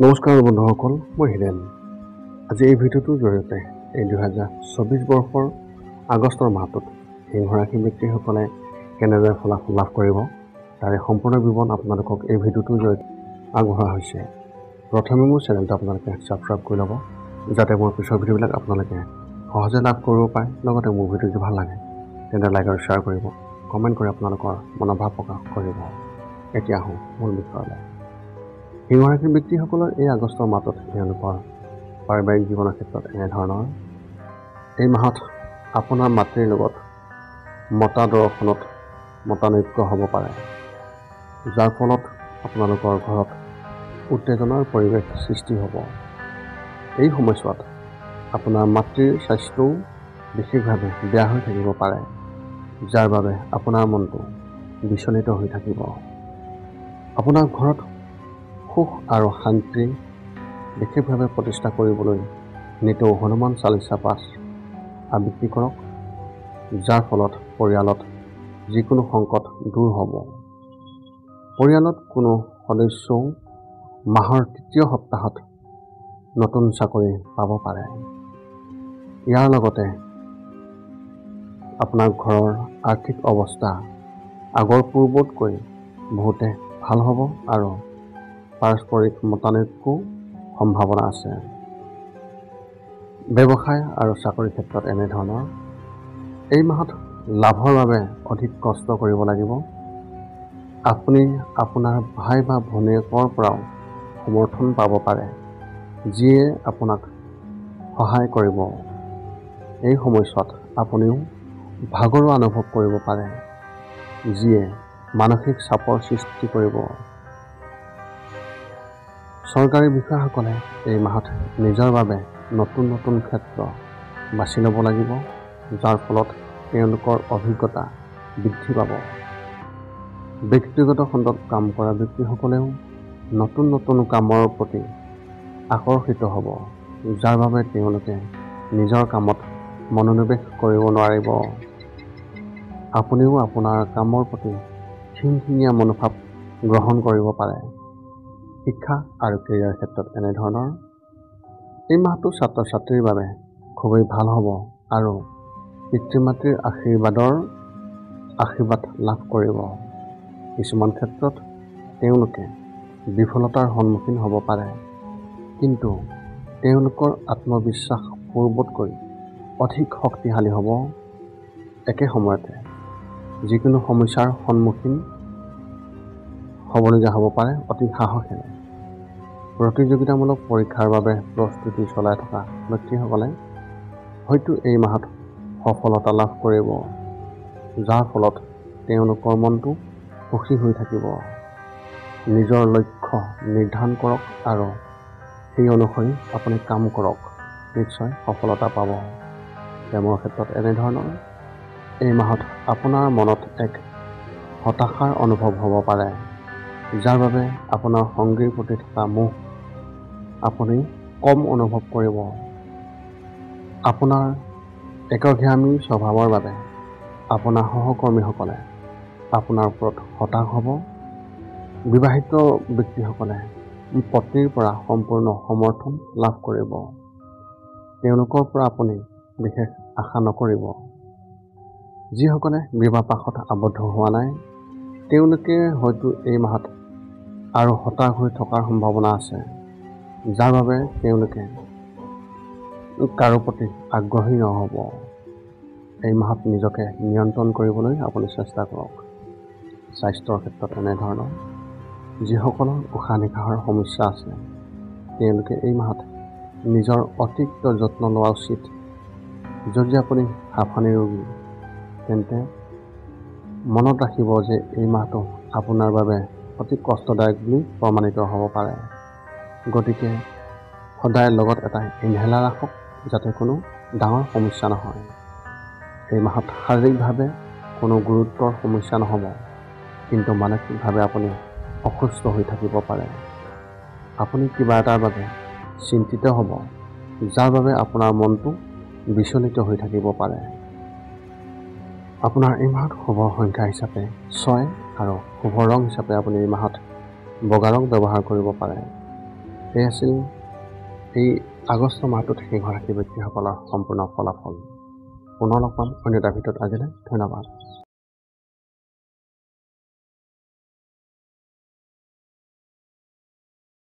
নমস্কাৰ বন্ধুসকল, মই হিৰেন। আজি এই ভিডিঅ'টোৰ জৰিয়তে এই 2024 বৰ্ষৰ আগষ্টৰ মাহটোত সিংহ ৰাশি ব্যক্তিসকলে কেনেদৰে ফলাফল লাভ কৰিব তাৰে সম্পূৰ্ণ বিৱৰণ আপোনালোকক এই ভিডিঅ'টোৰ জৰিয়তে আগবঢ়োৱা হৈছে। প্ৰথমে মোৰ চেনেলটো আপোনালোকে ছাবস্ক্ৰাইব কৰি ল'ব, যাতে মোৰ পিছৰ ভিডিঅ'বিলাক আপোনালোকে সহজে লাভ কৰিব পাৰে। লগতে মোৰ ভিডিঅ' যদি ভাল লাগে তেন্তে লাইক আৰু শ্বেয়াৰ কৰিব, কমেণ্ট কৰি আপোনালোকৰ মনোভাৱ প্ৰকাশ কৰিব। এতিয়া আহোঁ মূল বিষয়লৈ। সিংহ ৰাশিৰ ব্যক্তিসকলৰ এই আগষ্টৰ মাহত তেওঁলোকৰ পাৰিবাৰিক জীৱনৰ ক্ষেত্ৰত এনেধৰণৰ। এই মাহত আপোনাৰ মাতৃৰ লগত মতাদৰ্শনত মতানৈক্য হ'ব পাৰে, যাৰ ফলত আপোনালোকৰ ঘৰত উত্তেজনাৰ পৰিৱেশ সৃষ্টি হ'ব। এই সময়ছোৱাত আপোনাৰ মাতৃৰ স্বাস্থ্যও বিশেষভাৱে বেয়া হৈ থাকিব পাৰে, যাৰ বাবে আপোনাৰ মনটো বিচলিত হৈ থাকিব। আপোনাৰ ঘৰত সুখ আৰু শান্তি বিশেষভাৱে প্ৰতিষ্ঠা কৰিবলৈ নিতৌ হনুমান চালিচা পাঠ আবৃত্তি কৰক, যাৰ ফলত পৰিয়ালত যিকোনো সংকট দূৰ হ'ব। পৰিয়ালত কোনো সদস্যও মাহৰ তৃতীয় সপ্তাহত নতুন চাকৰি পাব পাৰে। ইয়াৰ লগতে আপোনাৰ ঘৰৰ আৰ্থিক অৱস্থা আগৰ পূৰ্বতকৈ বহুতে ভাল হ'ব আৰু পাৰস্পৰিক মতানৈক্যও সম্ভাৱনা আছে। ব্যৱসায় আৰু চাকৰিৰ ক্ষেত্ৰত এনেধৰণৰ। এই মাহত লাভৰ বাবে অধিক কষ্ট কৰিব লাগিব। আপুনি আপোনাৰ ভাই বা ভনীয়েকৰ পৰাও সমৰ্থন পাব পাৰে, যিয়ে আপোনাক সহায় কৰিব। এই সময়ছোৱাত আপুনিও ভাগৰুৱা অনুভৱ কৰিব পাৰে, যিয়ে মানসিক চাপৰ সৃষ্টি কৰিব। চৰকাৰী বিষয়াসকলে এই মাহত নিজৰ বাবে নতুন নতুন ক্ষেত্ৰ বাছি ল'ব লাগিব, যাৰ ফলত তেওঁলোকৰ অভিজ্ঞতা বৃদ্ধি পাব। ব্যক্তিগত খণ্ডত কাম কৰা ব্যক্তিসকলেও নতুন নতুন কামৰ প্ৰতি আকৰ্ষিত হ'ব, যাৰ বাবে তেওঁলোকে নিজৰ কামত মনোনিৱেশ কৰিব নোৱাৰিব। আপুনিও আপোনাৰ কামৰ প্ৰতি খিংখিঙীয়া মনোভাৱ গ্ৰহণ কৰিব পাৰে। শিক্ষা আৰু কেৰিয়াৰ ক্ষেত্ৰত এনেধৰণৰ। এই মাহটো ছাত্ৰ ছাত্ৰীৰ বাবে খুবেই ভাল হ'ব আৰু পিতৃ মাতৃৰ আশীৰ্বাদ লাভ কৰিব। কিছুমান ক্ষেত্ৰত তেওঁলোকে বিফলতাৰ সন্মুখীন হ'ব পাৰে, কিন্তু তেওঁলোকৰ আত্মবিশ্বাস পূৰ্বতকৈ অধিক শক্তিশালী হ'ব। একে সময়তে যিকোনো সমস্যাৰ সন্মুখীন হ'বলগীয়া হ'ব পাৰে অতি সাহসেৰে। প্ৰতিযোগিতামূলক পৰীক্ষাৰ বাবে প্ৰস্তুতি চলাই থকা ব্যক্তিসকলে হয়তো এই মাহত সফলতা লাভ কৰিব, যাৰ ফলত তেওঁলোকৰ মনটো সুখী হৈ থাকিব। নিজৰ লক্ষ্য নিৰ্ধাৰণ কৰক আৰু সেই অনুসৰি আপুনি কাম কৰক, নিশ্চয় সফলতা পাব। প্ৰেমৰ ক্ষেত্ৰত এনেধৰণৰ। এই মাহত আপোনাৰ মনত এক হতাশাৰ অনুভৱ হ'ব পাৰে, যাৰ বাবে আপোনাৰ সংগীৰ প্ৰতি থকা মোহ আপুনি কম অনুভৱ কৰিব। আপোনাৰ একঘেয়ামী স্বভাৱৰ বাবে আপোনাৰ সহকৰ্মীসকলে আপোনাৰ ওপৰত হতাশ হ'ব। বিবাহিত ব্যক্তিসকলে পত্নীৰ পৰা সম্পূৰ্ণ সমৰ্থন লাভ কৰিব। তেওঁলোকৰ পৰা আপুনি বিশেষ আশা নকৰিব। যিসকলে বিবাহপাশত আবদ্ধ হোৱা নাই, তেওঁলোকে হয়তো এই মাহত আৰু হতাশ হৈ থকাৰ সম্ভাৱনা আছে, যাৰ বাবে তেওঁলোকে কাৰো প্ৰতি আগ্ৰহী নহ'ব। এই মাহত নিজকে নিয়ন্ত্ৰণ কৰিবলৈ আপুনি চেষ্টা কৰক। স্বাস্থ্যৰ ক্ষেত্ৰত এনেধৰণৰ। যিসকলৰ উশাহ নিশাহৰ সমস্যা আছে, তেওঁলোকে এই মাহত নিজৰ অতিৰিক্ত যত্ন লোৱা উচিত। যদি আপুনি হাঁফানি ৰোগী, তেন্তে মনত ৰাখিব যে এই মাহটো আপোনাৰ বাবে অতি কষ্টদায়ক বুলি প্ৰমাণিত হ'ব পাৰে। গতিকে সদায় লগত এটা ইনহেলাৰ ৰাখক, যাতে কোনো ডাঙৰ সমস্যা নহয়। এই মাহত শাৰীৰিকভাৱে কোনো গুৰুতৰ সমস্যা নহ'ব, কিন্তু মানসিকভাৱে আপুনি অসুস্থ হৈ থাকিব পাৰে। আপুনি কিবা এটাৰ বাবে চিন্তিত হ'ব, যাৰ বাবে আপোনাৰ মনটো বিচলিত হৈ থাকিব পাৰে। আপোনাৰ এই মাহত শুভ সংখ্যা হিচাপে 6 আৰু শুভ ৰং হিচাপে আপুনি এই মাহত বগা ৰং ব্যৱহাৰ কৰিব পাৰে। এই আছিল এই আগষ্ট মাহটোত সিংহ ৰাশি ব্যক্তিসকলৰ সম্পূৰ্ণ ফলাফল। পুনৰ লগ পাম অন্য এটা ভিডিঅ'ত। আজিলৈ ধন্যবাদ।